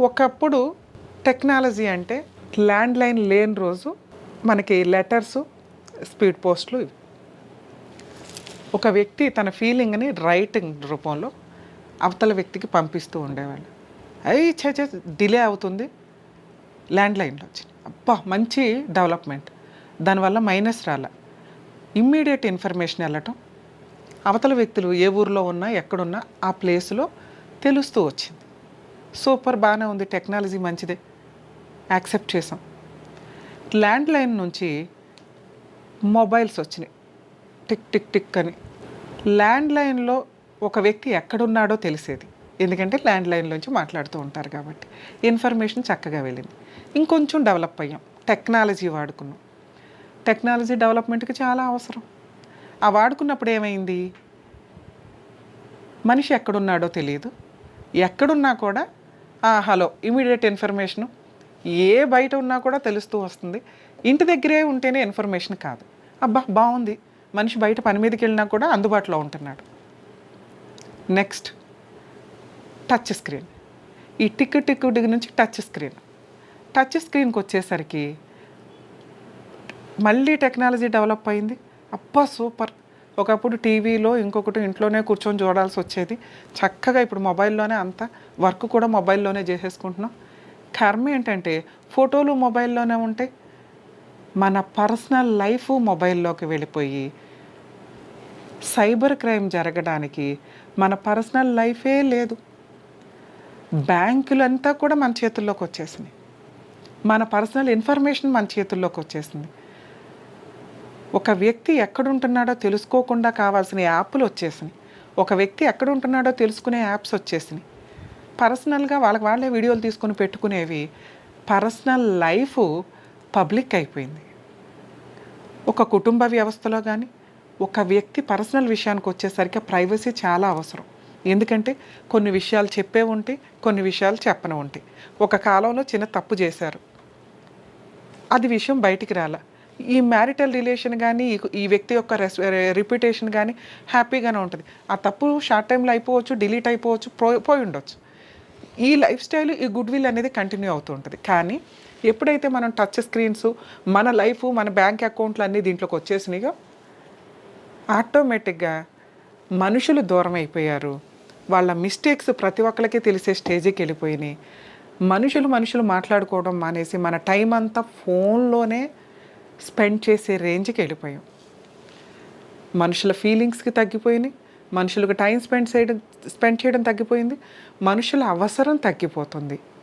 ఒకప్పుడు టెక్నాలజీ అంటే ల్యాండ్‌లైన్ లేని రోజు మనకి లెటర్సు, స్పీడ్ పోస్ట్‌లు ఇవి. ఒక వ్యక్తి తన ఫీలింగ్‌ని రైటింగ్ రూపంలో అవతల వ్యక్తికి పంపిస్తూ ఉండేవాళ్ళు. అయి ఛ! ఛ! డిలే అవుతుంది. ల్యాండ్‌లైన్‌లో వచ్చినాయి. అబ్బా! మంచి డెవలప్‌మెంట్. దానివల్ల మైనస్ రాలా. ఇమ్మీడియేట్ ఇన్ఫర్మేషన్ ఎళ్ళటం, అవతల వ్యక్తులు ఏ ఊర్లో ఉన్నా, ఎక్కడున్నా ఆ ప్లేస్‌లో తెలుస్తూ వచ్చింది. సూపర్ బానే ఉంది. టెక్నాలజీ మంచిదే. యాక్సెప్ట్ చేసాం. ల్యాండ్‌లైన్ నుంచి మొబైల్స్ వచ్చినాయి. టిక్ టిక్ టిక్ అని. ల్యాండ్‌లైన్‌లో ఒక వ్యక్తి ఎక్కడున్నాడో తెలిసేది. ఎందుకంటే ల్యాండ్‌లైన్‌లోంచి మాట్లాడుతూ ఉంటారు కాబట్టి. ఇన్ఫర్మేషన్ చక్కగా వెళ్ళింది. ఇంకొంచెం డెవలప్ అయ్యాం. టెక్నాలజీ వాడుకున్నాం. టెక్నాలజీ డెవలప్‌మెంట్‌కి చాలా అవసరం. ఆ వాడుకున్నప్పుడు ఏమైంది? మనిషి ఎక్కడున్నాడో తెలీదు. ఎక్కడున్నా కూడా హలో ఇమ్మీడియేట్ ఇన్ఫర్మేషను ఏ బయట ఉన్నా కూడా తెలుస్తూ వస్తుంది. ఇంటి దగ్గరే ఉంటేనే ఇన్ఫర్మేషన్ కాదు. అబ్బా! బావుంది. మనిషి బయట పని మీదకెళ్ళినా కూడా అందుబాటులో ఉంటున్నాడు. Next touch screen. ఈ టిక్ టిక్ డిగ్ నుంచి టచ్ స్క్రీన్. టచ్ స్క్రీన్‌కొచ్చేసరికి మళ్ళీ టెక్నాలజీ డెవలప్ అయింది. అబ్బా! సూపర్. ఒకప్పుడు టీవీలో ఇంకొకటి ఇంట్లోనే కూర్చొని చూడాల్సి వచ్చేది. చక్కగా ఇప్పుడు మొబైల్లోనే అంతా వర్క్ కూడా మొబైల్లోనే చేసేసుకుంటున్నాం. కర్మ ఏంటంటే ఫోటోలు మొబైల్లోనే ఉంటాయి. మన పర్సనల్ లైఫు మొబైల్లోకి వెళ్ళిపోయి సైబర్ క్రైమ్ జరగడానికి మన పర్సనల్ లైఫే లేదు. బ్యాంకులంతా కూడా మన చేతుల్లోకి వచ్చేసినాయి. మన పర్సనల్ ఇన్ఫర్మేషన్ మన చేతుల్లోకి వచ్చేసింది. ఒక వ్యక్తి ఎక్కడుంటున్నాడో తెలుసుకోకుండా కావాల్సిన యాప్లు వచ్చేసినాయి. ఒక వ్యక్తి ఎక్కడుంటున్నాడో తెలుసుకునే యాప్స్ వచ్చేసినాయి. పర్సనల్గా వాళ్ళే వీడియోలు తీసుకొని పెట్టుకునేవి. పర్సనల్ లైఫు పబ్లిక్ అయిపోయింది. ఒక కుటుంబ వ్యవస్థలో కానీ ఒక వ్యక్తి పర్సనల్ విషయానికి వచ్చేసరికి ప్రైవసీ చాలా అవసరం. ఎందుకంటే కొన్ని విషయాలు చెప్పే ఉంటాయి, కొన్ని విషయాలు చెప్పని ఉంటాయి. ఒక కాలంలో చిన్న తప్పు చేశారు, అది విషయం బయటికి రాలా. ఈ మ్యారిటల్ రిలేషన్ కానీ ఈ వ్యక్తి యొక్క రిప్యుటేషన్ కానీ హ్యాపీగానే ఉంటుంది. ఆ తప్పు షార్ట్ టైంలో అయిపోవచ్చు, డిలీట్ అయిపోవచ్చు, పోయి ఉండొచ్చు. ఈ లైఫ్ స్టైల్, ఈ గుడ్ విల్ అనేది కంటిన్యూ అవుతూ ఉంటుంది. కానీ ఎప్పుడైతే మనం టచ్ స్క్రీన్స్, మన లైఫ్, మన బ్యాంక్ అకౌంట్లు అన్నీ దీంట్లోకి వచ్చేసినాయో ఆటోమేటిక్గా మనుషులు దూరం అయిపోయారు. వాళ్ళ మిస్టేక్స్ ప్రతి ఒక్కరికి తెలిసే స్టేజ్కి వెళ్ళిపోయినాయి. మనుషులు మాట్లాడుకోవడం మానేసి మన టైం అంతా ఫోన్లోనే స్పెండ్ చేసే రేంజ్కి వెళ్ళిపోయాం. మనుషుల ఫీలింగ్స్కి తగ్గిపోయినాయి. మనుషులకు టైం స్పెండ్ చేయడం తగ్గిపోయింది. మనుషుల అవసరం తగ్గిపోతుంది.